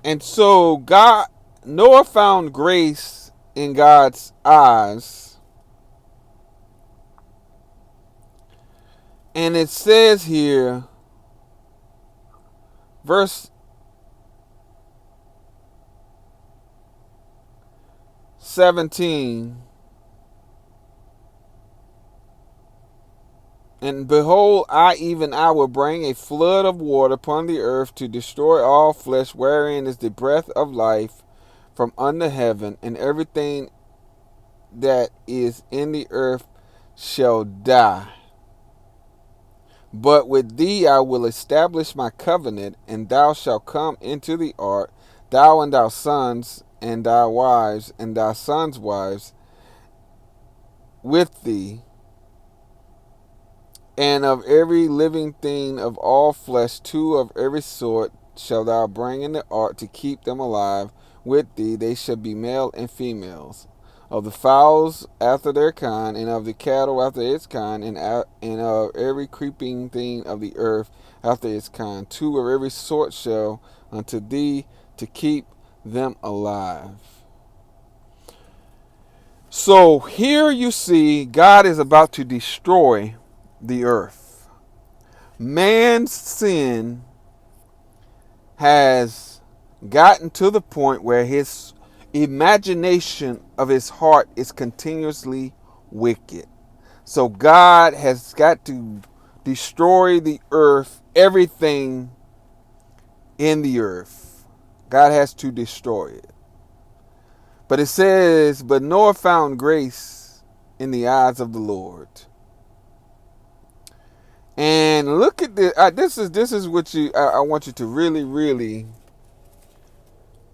And so Noah found grace in God's eyes. And it says here, verse 17, and behold, I will bring a flood of water upon the earth to destroy all flesh, wherein is the breath of life from under heaven, and everything that is in the earth shall die. But with thee I will establish my covenant, and thou shalt come into the ark, thou and thy sons, and thy wives, and thy sons' wives with thee, and of every living thing of all flesh, two of every sort shalt thou bring in the ark to keep them alive with thee. They shall be male and females. Of the fowls after their kind, and of the cattle after its kind, and of every creeping thing of the earth after its kind, two of every sort shall unto thee to keep them alive. So here you see God is about to destroy the earth. Man's sin has gotten to the point where his imagination of his heart is continuously wicked. So God has got to destroy the earth, everything in the earth. God has to destroy it. But it says, but Noah found grace in the eyes of the Lord. And look at this. This is what I want you to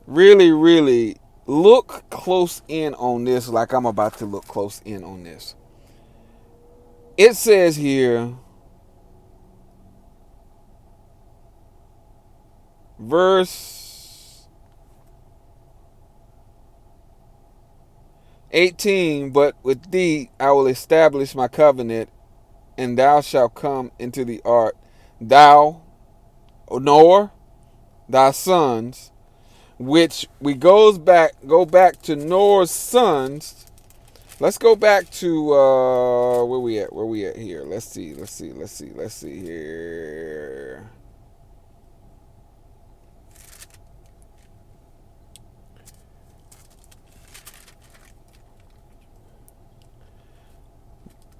really look close in on this, like I'm about to look close in on this. It says here, verse 18, but with thee I will establish my covenant, and thou shalt come into the ark, thou, Noah, thy sons, which we go back to Noah's sons. Let's go back to where we at? Where we at here? Let's see here.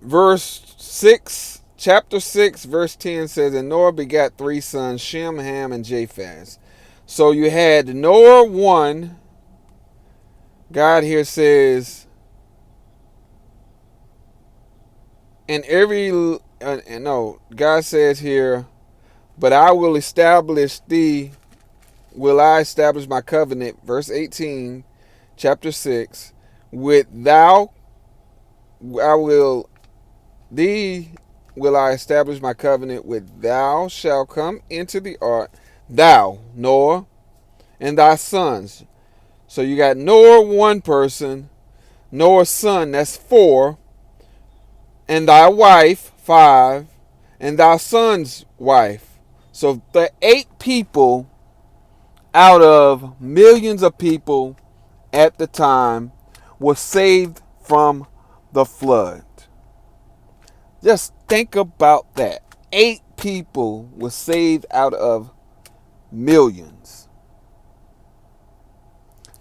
Verse 6, chapter 6, verse 10 says, and Noah begat three sons, Shem, Ham, and Japheth. So you had Noah 1. God here says, and God says here, but I will establish thee, will I establish my covenant, verse 18, chapter 6, with thou, I will, thee will I establish my covenant with, thou shalt come into the ark, thou, Noah, and thy sons. So you got Noah, one person, Noah's son, that's 4, and thy wife, 5, and thy son's wife. So the 8 people out of millions of people at the time were saved from the flood. Just think about that. 8 people were saved out of millions.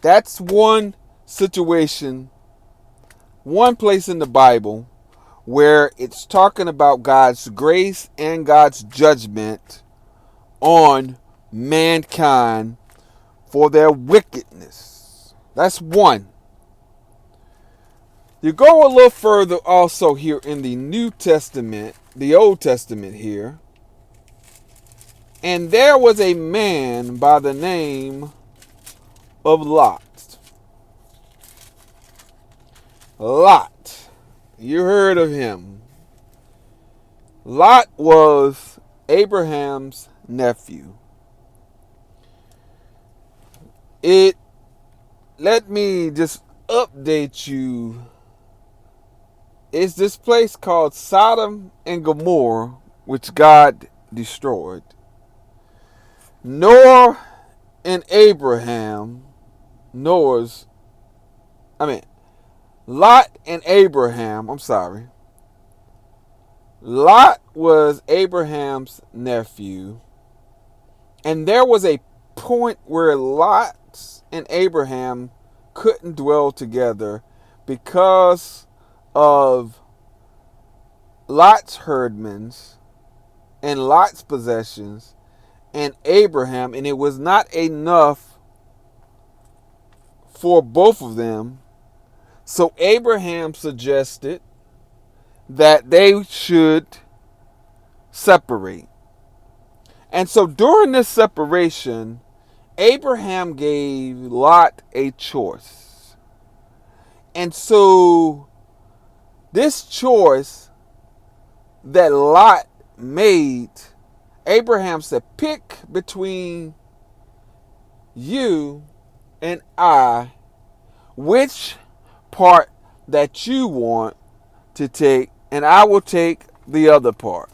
That's one situation, one place in the Bible where it's talking about God's grace and God's judgment on mankind for their wickedness. That's one. You go a little further also here in the New Testament, the Old Testament here, and there was a man by the name of Lot. Lot. You heard of him. Lot was Abraham's nephew. Let me just update you. It's this place called Sodom and Gomorrah, which God destroyed. Noah and Abraham, Noah's, I mean, Lot and Abraham, I'm sorry. Lot was Abraham's nephew, and there was a point where Lot and Abraham couldn't dwell together because of Lot's herdmans and Lot's possessions and Abraham, and it was not enough for both of them. So Abraham suggested that they should separate. And so during this separation, Abraham gave Lot a choice. And so this choice that Lot made, Abraham said, pick between you and I which part that you want to take, and I will take the other part.